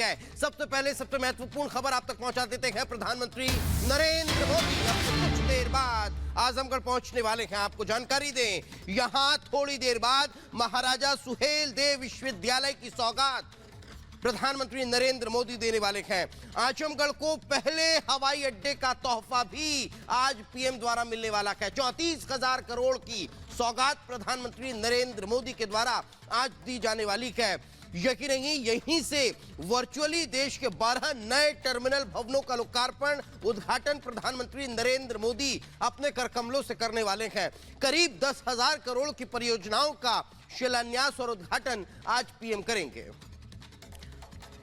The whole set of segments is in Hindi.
है। सबसे पहले सबसे महत्वपूर्ण खबर आप तक पहुंचा देते हैं। प्रधानमंत्री नरेंद्र मोदी अब से कुछ देर बाद आजमगढ़ पहुंचने वाले हैं। आपको जानकारी दें, यहां थोड़ी देर बाद महाराजा सुहेल देव विश्वविद्यालय की सौगात प्रधानमंत्री नरेंद्र मोदी देने वाले हैं। आजमगढ़ को पहले हवाई अड्डे का तोहफा भी आज पीएम द्वारा मिलने वाला है। 34,000 करोड़ की सौगात प्रधानमंत्री नरेंद्र मोदी के द्वारा आज दी जाने वाली है। यकीन नहीं, यहीं से वर्चुअली देश के 12 नए टर्मिनल भवनों का लोकार्पण उद्घाटन प्रधानमंत्री नरेंद्र मोदी अपने करकमलों से करने वाले हैं। करीब 10,000 करोड़ की परियोजनाओं का शिलान्यास और उद्घाटन आज पीएम करेंगे।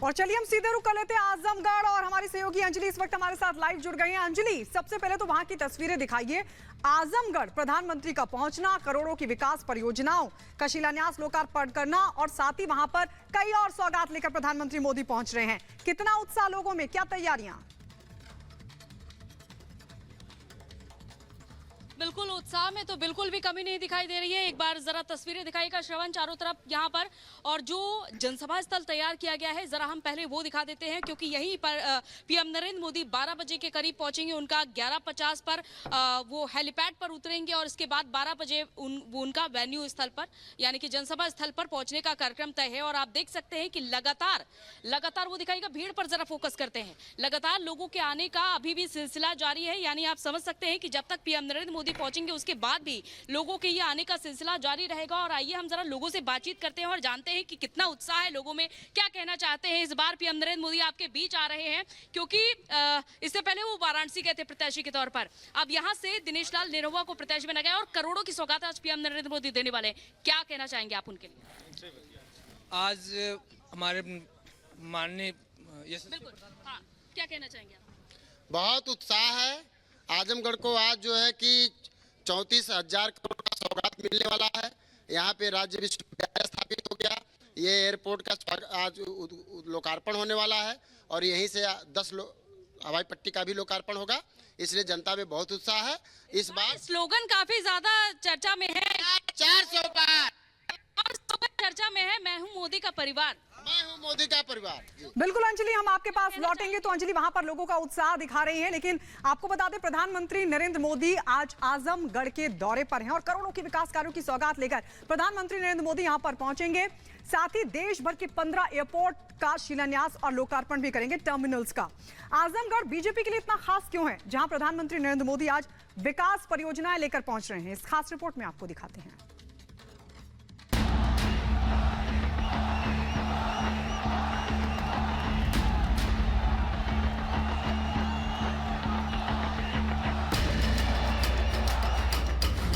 और चलिए हम सीधे रुक कर लेते हैं आजमगढ़, और हमारी सहयोगी अंजलि इस वक्त हमारे साथ लाइव जुड़ गई हैं। अंजलि, सबसे पहले तो वहां की तस्वीरें दिखाइए। आजमगढ़ प्रधानमंत्री का पहुंचना, करोड़ों की विकास परियोजनाओं का शिलान्यास लोकार्पण करना और साथ ही वहां पर कई और सौगात लेकर प्रधानमंत्री मोदी पहुंच रहे हैं। कितना उत्साह लोगों में, क्या तैयारियां? बिल्कुल, उत्साह में तो बिल्कुल भी कमी नहीं दिखाई दे रही है। एक बार जरा तस्वीरें दिखाइएगा श्रवण चारों तरफ यहाँ पर, और जो जनसभा स्थल तैयार किया गया है जरा हम पहले वो दिखा देते हैं, क्योंकि यहीं पर पीएम नरेंद्र मोदी 12 बजे के करीब पहुंचेंगे। उनका 11:50 पर वो हेलीपैड पर उतरेंगे और इसके बाद 12 बजे उनका वेन्यू स्थल पर यानी कि जनसभा स्थल पर पहुंचने का कार्यक्रम तय है। और आप देख सकते हैं कि लगातार वो दिखाइएगा, भीड़ पर जरा फोकस करते हैं। लगातार लोगों के आने का अभी भी सिलसिला जारी है, यानी आप समझ सकते हैं कि जब तक पीएम नरेंद्र मोदी पहुंचेंगे उसके बाद भी लोगों के ये आने का सिलसिला जारी रहेगा। और आइए हम जरा लोगों से बातचीत करते हैं और जानते हैं कि कितना उत्साह है लोगों में, क्या कहना चाहते हैं। इस बार पीएम नरेंद्र मोदी आपके बीच आ रहे हैं, क्योंकि इससे पहले वो वाराणसी गए थे प्रत्याशी के तौर पर। अब यहां से दिनेश लाल निरहुआ को प्रत्याशी बनाया गया और करोड़ों की सौगात आज पीएम नरेंद्र मोदी देने वाले हैं। क्या कहना चाहेंगे आप उनके लिए? आज हमारे माननीय बिल्कुल, हाँ, क्या कहना चाहेंगे आप? बहुत उत्साह है। आजमगढ़ को आज जो है कि 34,000 करोड़ का सौगात मिलने वाला है। यहाँ पे राज्य विश्वविद्यालय स्थापित हो गया, ये एयरपोर्ट का आज लोकार्पण होने वाला है और यहीं से 10 हवाई पट्टी का भी लोकार्पण होगा, इसलिए जनता में बहुत उत्साह है। इस बार स्लोगन काफी ज्यादा चर्चा में है, 400 पार चर्चा में है, मैं हूँ मोदी का परिवार, मैं हूँ मोदी का परिवार। बिल्कुल अंजलि, हम आपके पास लौटेंगे तो अंजलि वहां पर लोगों का उत्साह दिखा रही हैं, लेकिन आपको बता दें प्रधानमंत्री नरेंद्र मोदी आज आजमगढ़ के दौरे पर हैं और करोड़ों की विकास कार्यों की सौगात लेकर प्रधानमंत्री नरेंद्र मोदी यहां पर पहुंचेंगे। साथ ही देश भर के 15 एयरपोर्ट का शिलान्यास और लोकार्पण भी करेंगे, टर्मिनल्स का। आजमगढ़ बीजेपी के लिए इतना खास क्यों है, जहां प्रधानमंत्री नरेंद्र मोदी आज विकास परियोजनाएं लेकर पहुंच रहे हैं? इस खास रिपोर्ट में आपको दिखाते हैं।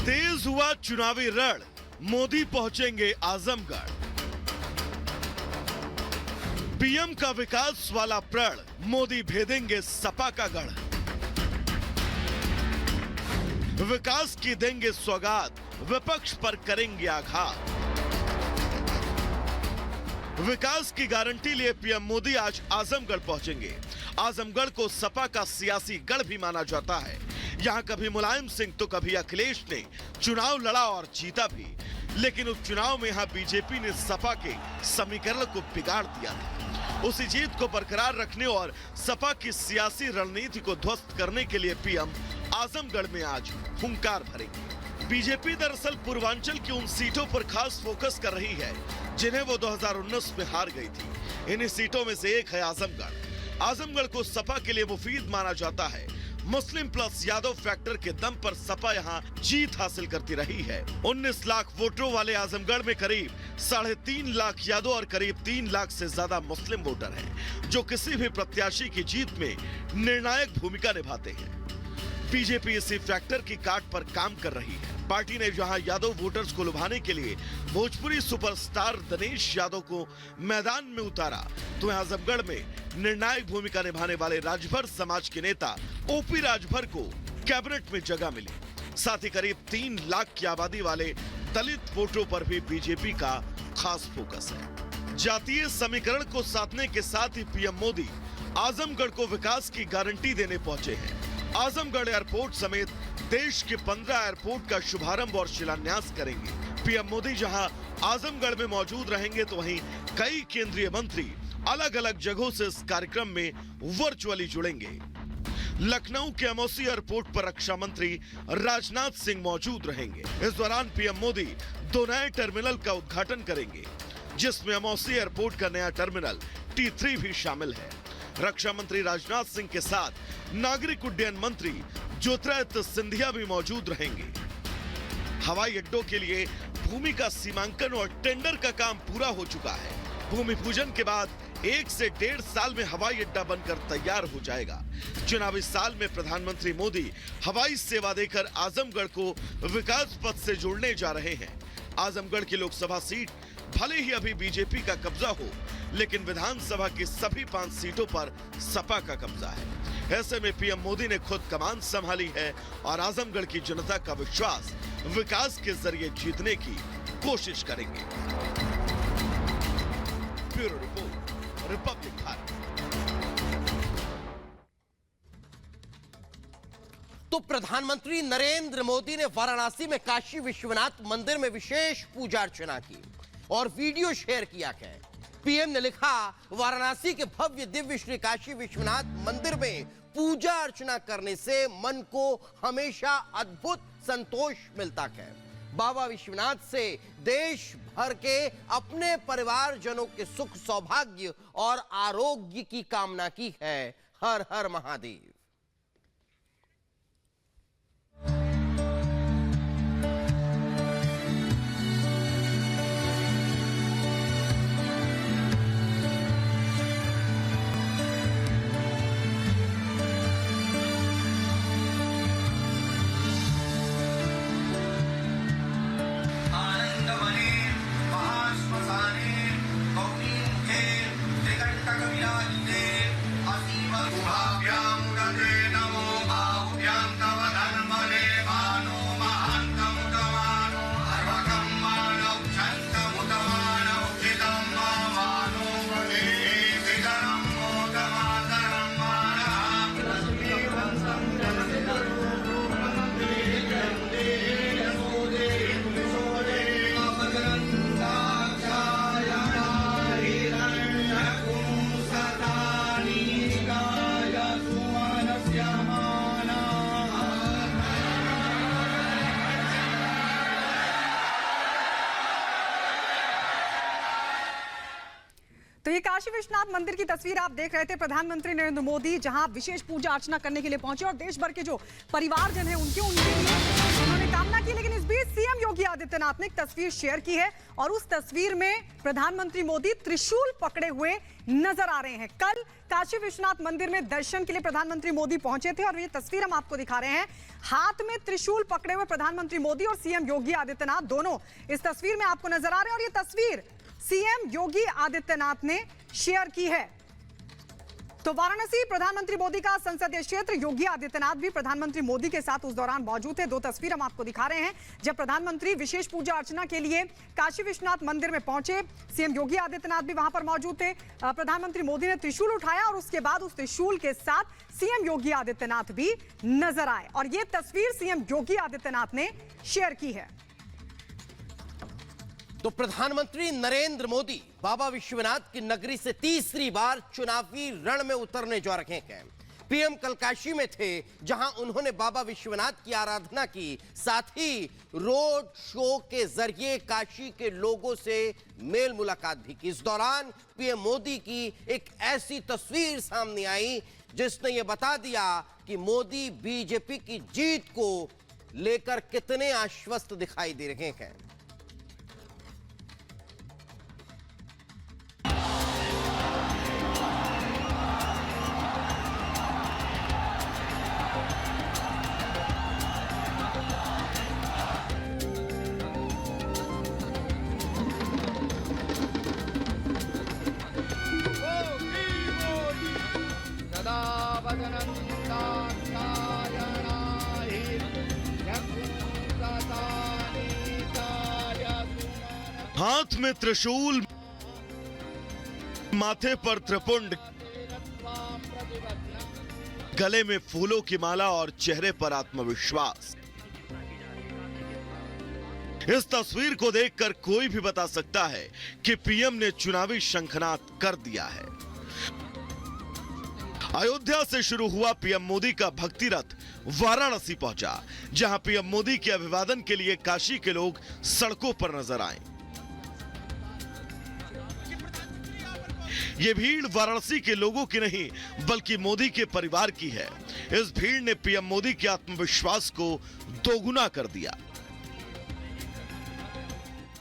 तेज हुआ चुनावी रण, मोदी पहुंचेंगे आजमगढ़। पीएम का विकास वाला प्रण, मोदी भेदेंगे सपा का गढ़। विकास की देंगे सौगात, विपक्ष पर करेंगे आघात। विकास की गारंटी लिए पीएम मोदी आज आजमगढ़ पहुंचेंगे। आजमगढ़ को सपा का सियासी गढ़ भी माना जाता है। यहां कभी मुलायम सिंह तो कभी अखिलेश ने चुनाव लड़ा और जीता भी, लेकिन उपचुनाव में यहां बीजेपी ने सपा के समीकरण को बिगाड़ दिया था। उसी जीत को बरकरार रखने और सपा की सियासी रणनीति को ध्वस्त करने के लिए पीएम आजमगढ़ में आज हुंकार भरेंगे। बीजेपी दरअसल पूर्वांचल की उन सीटों पर खास फोकस कर रही है जिन्हें वो 2019 में हार गई थी। इन्हीं सीटों में से एक है आजमगढ़। आजमगढ़ को सपा के लिए मुफीद माना जाता है। मुस्लिम प्लस यादव फैक्टर के दम पर सपा यहां जीत हासिल करती रही है। 19 लाख वोटरों वाले आजमगढ़ में करीब 3.5 लाख यादव और करीब 3 लाख से ज्यादा मुस्लिम वोटर हैं, जो किसी भी प्रत्याशी की जीत में निर्णायक भूमिका निभाते हैं। बीजेपी इसी फैक्टर की काट पर काम कर रही है। पार्टी ने जहां यादव वोटर्स को लुभाने के लिए भोजपुरी सुपरस्टार दिनेश यादव को मैदान में उतारा, तो आजमगढ़ में निर्णायक भूमिका निभाने वाले राजभर समाज के नेता ओपी राजभर को कैबिनेट में जगह मिली। साथ ही करीब 3 लाख की आबादी वाले दलित वोटरों पर भी बीजेपी का खास फोकस है। जातीय समीकरण को साधने के साथ ही पीएम मोदी आजमगढ़ को विकास की गारंटी देने पहुंचे हैं। आजमगढ़ एयरपोर्ट समेत देश के 15 एयरपोर्ट का शुभारंभ और शिलान्यास करेंगे। पीएम मोदी जहां आजमगढ़ में मौजूद रहेंगे, तो वहीं कई केंद्रीय मंत्री अलग अलग जगहों से इस कार्यक्रम में वर्चुअली जुड़ेंगे। लखनऊ के एमओसी एयरपोर्ट पर रक्षा मंत्री राजनाथ सिंह मौजूद रहेंगे। इस दौरान पीएम मोदी 2 नए टर्मिनल का उद्घाटन करेंगे, जिसमें एमओसी एयरपोर्ट का नया टर्मिनल T3 भी शामिल है। रक्षा मंत्री राजनाथ सिंह के साथ नागरिक उड्डयन मंत्री ज्योतिरादित्य सिंधिया भी मौजूद रहेंगे। हवाई अड्डों के लिए भूमि का सीमांकन और टेंडर का काम पूरा हो चुका है। भूमि पूजन के बाद 1 से 1.5 साल में हवाई अड्डा बनकर तैयार हो जाएगा। चुनावी साल में प्रधानमंत्री मोदी हवाई सेवा देकर आजमगढ़ को विकास पथ से जोड़ने जा रहे हैं। आजमगढ़ की लोकसभा सीट भले ही अभी बीजेपी का कब्जा हो, लेकिन विधानसभा की सभी 5 सीटों पर सपा का कब्जा है। ऐसे में पीएम मोदी ने खुद कमान संभाली है और आजमगढ़ की जनता का विश्वास विकास के जरिए जीतने की कोशिश करेंगे। Bureau report, Republic Bharat. तो प्रधानमंत्री नरेंद्र मोदी ने वाराणसी में काशी विश्वनाथ मंदिर में विशेष पूजा अर्चना की और वीडियो शेयर किया है। पीएम ने लिखा, वाराणसी के भव्य दिव्य श्री काशी विश्वनाथ मंदिर में पूजा अर्चना करने से मन को हमेशा अद्भुत संतोष मिलता है। बाबा विश्वनाथ से देश भर के अपने परिवारजनों के सुख सौभाग्य और आरोग्य की कामना की है। हर हर महादेव। तो ये काशी विश्वनाथ मंदिर की तस्वीर आप देख रहे थे। प्रधानमंत्री नरेंद्र मोदी जहां विशेष पूजा अर्चना करने के लिए पहुंचे और देश भर के जो परिवारजन हैं उनके लिए उन्होंने कामना की। लेकिन इस बीच सीएम योगी आदित्यनाथ ने एक तस्वीर शेयर की है और उस तस्वीर में प्रधानमंत्री मोदी त्रिशूल पकड़े हुए नजर आ रहे हैं। कल काशी विश्वनाथ मंदिर में दर्शन के लिए प्रधानमंत्री मोदी पहुंचे थे और ये तस्वीर हम आपको दिखा रहे हैं। हाथ में त्रिशूल पकड़े हुए प्रधानमंत्री मोदी और सीएम योगी आदित्यनाथ दोनों इस तस्वीर में आपको नजर आ रहे हैं और ये तस्वीर सीएम योगी आदित्यनाथ ने शेयर की है। तो वाराणसी प्रधानमंत्री मोदी का संसदीय क्षेत्र, योगी आदित्यनाथ भी प्रधानमंत्री मोदी के साथ उस दौरान मौजूद थे। 2 तस्वीर हम आपको दिखा रहे हैं जब प्रधानमंत्री विशेष पूजा अर्चना के लिए काशी विश्वनाथ मंदिर में पहुंचे। सीएम योगी आदित्यनाथ भी वहां पर मौजूद थे। प्रधानमंत्री मोदी ने त्रिशूल उठाया और उसके बाद उस त्रिशूल के साथ सीएम योगी आदित्यनाथ भी नजर आए और यह तस्वीर सीएम योगी आदित्यनाथ ने शेयर की है। तो प्रधानमंत्री नरेंद्र मोदी बाबा विश्वनाथ की नगरी से तीसरी बार चुनावी रण में उतरने जा रहे हैं। पीएम कल काशी में थे, जहां उन्होंने बाबा विश्वनाथ की आराधना की, साथ ही रोड शो के जरिए काशी के लोगों से मेल मुलाकात भी की। इस दौरान पीएम मोदी की एक ऐसी तस्वीर सामने आई जिसने यह बता दिया कि मोदी बीजेपी की जीत को लेकर कितने आश्वस्त दिखाई दे रहे हैं। हाथ में त्रिशूल, माथे पर त्रिपुंड, गले में फूलों की माला और चेहरे पर आत्मविश्वास। इस तस्वीर को देखकर कोई भी बता सकता है कि पीएम ने चुनावी शंखनाद कर दिया है। अयोध्या से शुरू हुआ पीएम मोदी का भक्ति रथ वाराणसी पहुंचा, जहां पीएम मोदी के अभिवादन के लिए काशी के लोग सड़कों पर नजर आए। ये भीड़ वाराणसी के लोगों की नहीं बल्कि मोदी के परिवार की है। इस भीड़ ने पीएम मोदी के आत्मविश्वास को दोगुना कर दिया।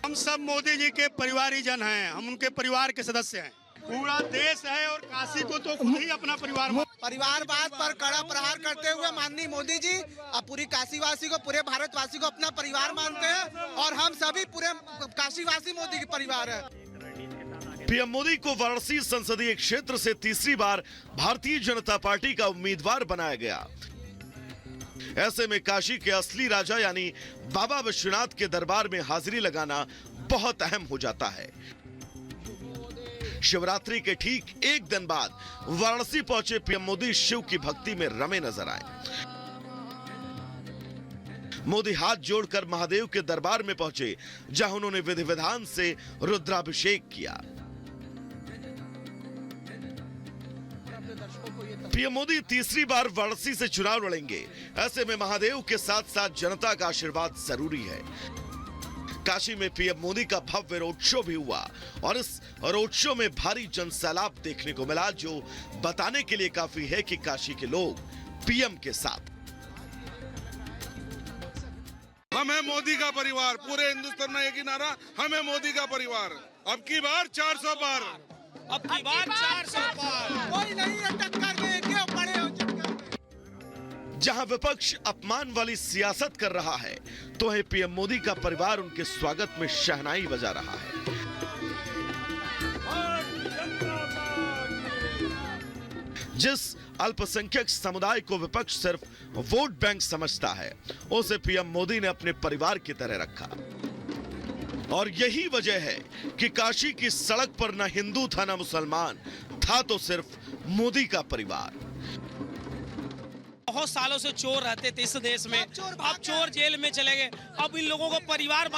हम सब मोदी जी के परिवारी जन हैं, हम उनके परिवार के सदस्य हैं। पूरा देश है और काशी को तो खुद ही अपना परिवारवाद पर कड़ा प्रहार करते हुए माननीय मोदी जी अब पूरी काशीवासी को, पूरे भारतवासी को अपना परिवार मानते हैं और हम सभी पूरे काशीवासी मोदी के परिवार है। पीएम मोदी को वाराणसी संसदीय क्षेत्र से तीसरी बार भारतीय जनता पार्टी का उम्मीदवार बनाया गया। ऐसे में काशी के असली राजा यानी बाबा विश्वनाथ के दरबार में हाजिरी लगाना बहुत अहम हो जाता है। शिवरात्रि के ठीक एक दिन बाद वाराणसी पहुंचे पीएम मोदी शिव की भक्ति में रमे नजर आए। मोदी हाथ जोड़कर महादेव के दरबार में पहुंचे, जहां उन्होंने विधि विधान से रुद्राभिषेक किया। पीएम मोदी तीसरी बार वाराणसी से चुनाव लड़ेंगे। ऐसे में महादेव के साथ साथ जनता का आशीर्वाद जरूरी है। काशी में पीएम मोदी का भव्य रोड शो भी हुआ और इस रोड शो में भारी जनसैलाब देखने को मिला, जो बताने के लिए काफी है कि काशी के लोग पीएम के साथ। हम है मोदी का परिवार, पूरे हिंदुस्तान में एक ही नारा, हम है मोदी का परिवार। अब की बार 400 पार, अब की बार 400 पार, कोई नहीं है टक्कर में, क्यों पड़े हो चक्कर में। जहां विपक्ष अपमान वाली सियासत कर रहा है, तो है पीएम मोदी का परिवार उनके स्वागत में शहनाई बजा रहा है। जिस अल्पसंख्यक समुदाय को विपक्ष सिर्फ वोट बैंक समझता है, उसे पीएम मोदी ने अपने परिवार की तरह रखा। और यही वजह है कि काशी की सड़क पर न हिंदू था न मुसलमान, था तो सिर्फ मोदी का परिवार। बहुत सालों से चोर रहते थे इस देश में, अब चोर जेल में चले गए। अब इन लोगों को परिवार